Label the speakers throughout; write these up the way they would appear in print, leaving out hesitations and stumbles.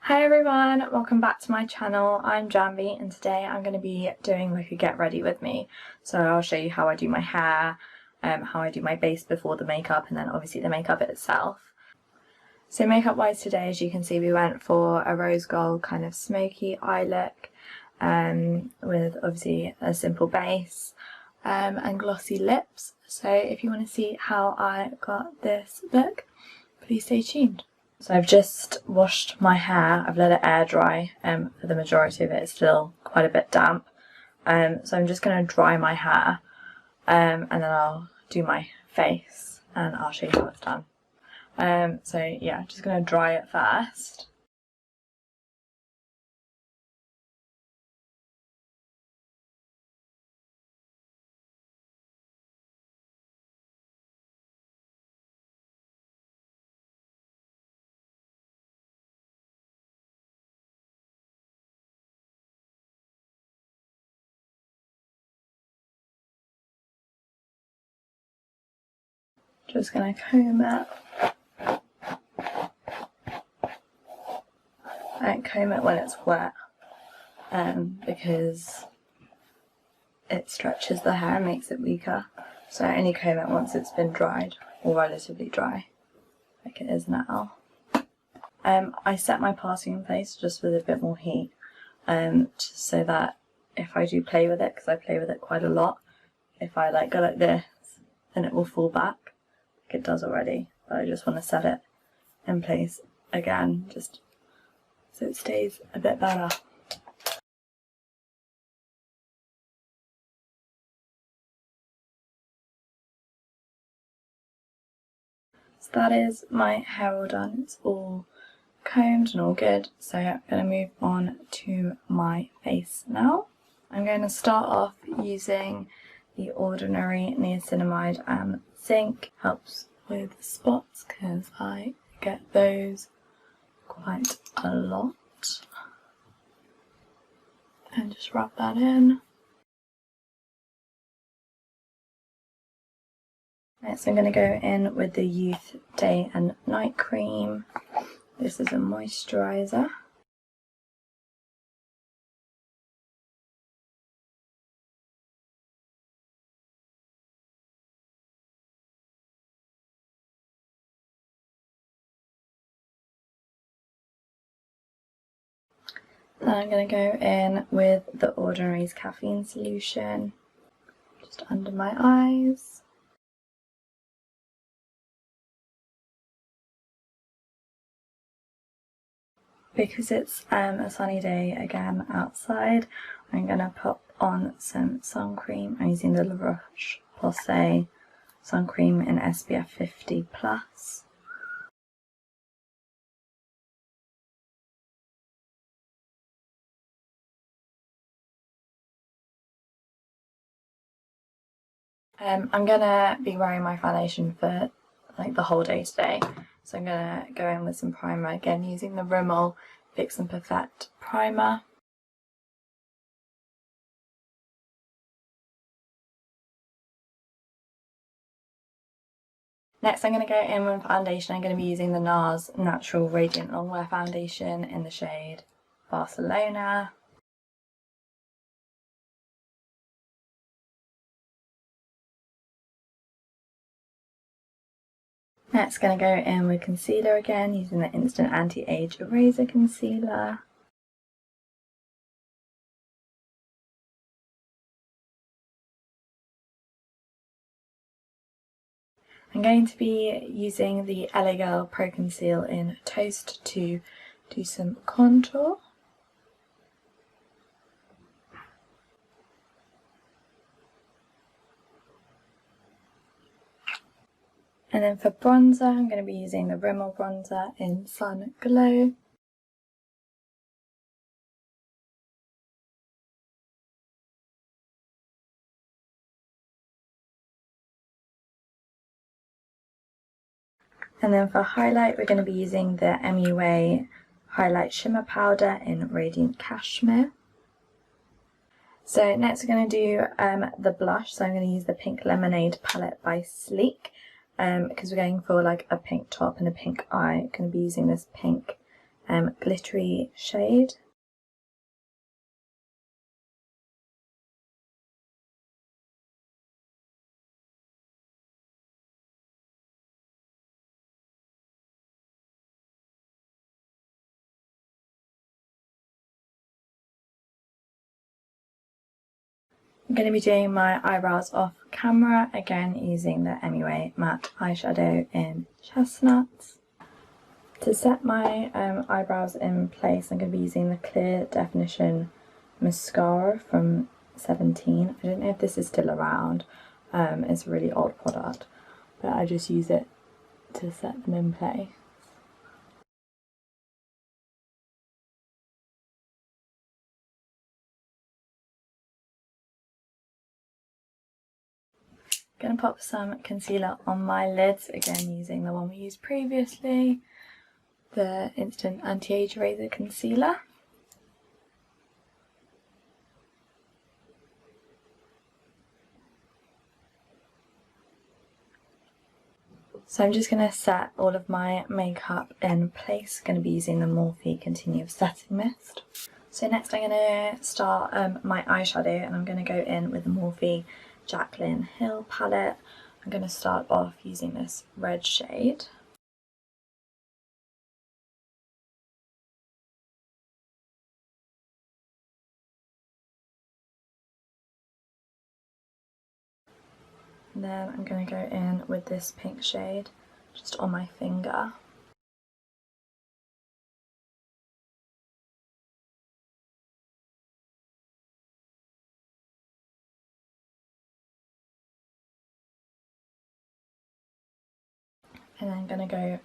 Speaker 1: Hi everyone, welcome back to my channel. I'm Janvi and today I'm going to be doing like a get ready with me. So I'll show you how I do my hair, how I do my base before the makeup, and then obviously the makeup itself. So makeup wise today, as you can see, we went for a rose gold kind of smoky eye look with obviously a simple base and glossy lips. So if you want to see how I got this look, please stay tuned. So I've just washed my hair, I've let it air dry, for the majority of it. It's still quite a bit damp, so I'm just going to dry my hair, and then I'll do my face and I'll show you how it's done. So yeah, just going to dry it first. Just going to comb it. I don't comb it when it's wet, because it stretches the hair and makes it weaker. So I only comb it once it's been dried, or relatively dry, like it is now. I set my parting in place just with a bit more heat, just so that if I do play with it, because I play with it quite a lot, if I go like this, then it will fall back. It does already, but I just want to set it in place again, just so it stays a bit better. So that is my hair all done. It's all combed and all good. So I'm going to move on to my face now. I'm going to start off using the Ordinary Niacinamide and Zinc. Helps with spots because I get those quite a lot. And just rub that in. Next I'm going to go in with the Yeouth Day and Night Cream. This is a moisturiser. Then I'm going to go in with the Ordinary's Caffeine solution, just under my eyes. Because it's a sunny day again outside, I'm going to pop on some sun cream. I'm using the Roche Possay sun cream in SPF 50+. I'm going to be wearing my foundation for the whole day today, so I'm going to go in with some primer, again using the Rimmel Fix and Perfect primer. Next I'm going to go in with foundation. I'm going to be using the Nars Natural Radiant Longwear foundation in the shade Barcelona. Next, going to go in with concealer again, using the Instant Anti-Age Eraser Concealer. I'm going to be using the LA Girl Pro Conceal in Toast to do some contour. And then for bronzer, I'm going to be using the Rimmel bronzer in Sun Glow. And then for highlight, we're going to be using the MUA Highlight Shimmer Powder in Radiant Cashmere. So next we're going to do the blush. So I'm going to use the Pink Lemonade palette by Sleek. Because we're going for a pink top and a pink eye. I'm going to be using this pink glittery shade. I'm going to be doing my eyebrows off camera, again using the MUA matte eyeshadow in Chesnut. To set my eyebrows in place, I'm going to be using the Clear Definition Mascara from 17. I don't know if this is still around, it's a really old product, but I just use it to set them in place. Going to pop some concealer on my lids, again using the one we used previously, the Instant Anti-Age Eraser Concealer. So I'm just going to set all of my makeup in place. Going to be using the Morphe Continuous Setting Mist. So next I'm going to start my eyeshadow, and I'm going to go in with the Morphe Jaclyn Hill palette. I'm going to start off using this red shade. And then I'm going to go in with this pink shade just on my finger. And then I'm going to go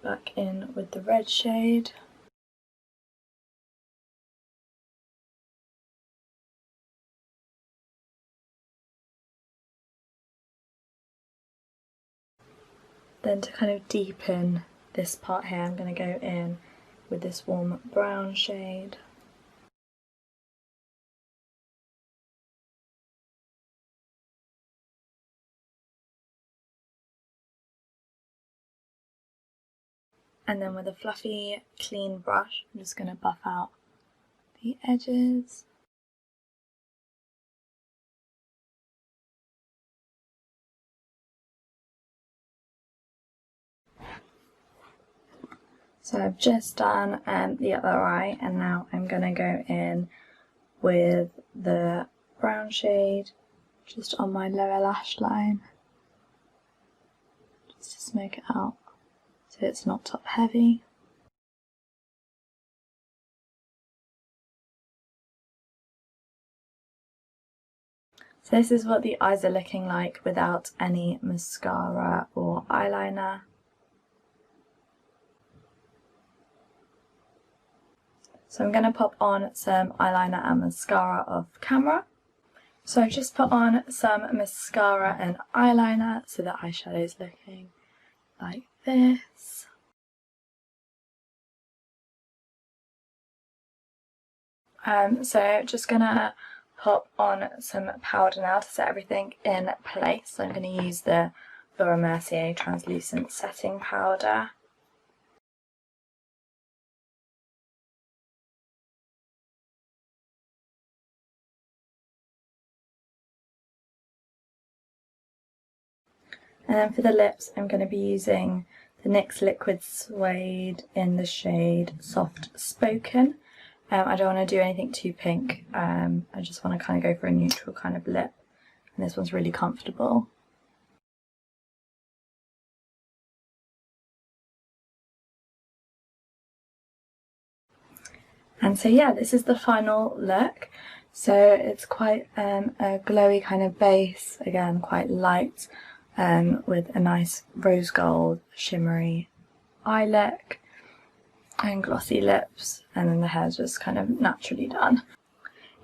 Speaker 1: back in with the red shade. Then to kind of deepen this part here, I'm going to go in with this warm brown shade. And then with a fluffy, clean brush, I'm just going to buff out the edges. So I've just done the other eye, and now I'm going to go in with the brown shade just on my lower lash line, just to smoke it out so it's not top heavy. So this is what the eyes are looking like without any mascara or eyeliner. So I'm going to pop on some eyeliner and mascara off camera. So I've just put on some mascara and eyeliner, so the eyeshadow is looking like this. So just going to pop on some powder now to set everything in place. So I'm going to use the Mercier Translucent Setting Powder. And then for the lips, I'm going to be using the NYX Liquid Suede in the shade Soft Spoken. I don't want to do anything too pink, I just want to kind of go for a neutral kind of lip, and this one's really comfortable. And so yeah, this is the final look. So it's quite a glowy kind of base, again quite light, with a nice rose gold shimmery eye look and glossy lips, and then the hair's just kind of naturally done.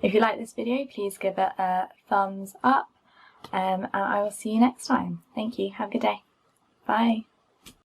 Speaker 1: If you like this video, please give it a thumbs up, and I will see you next time. Thank you, have a good day, bye.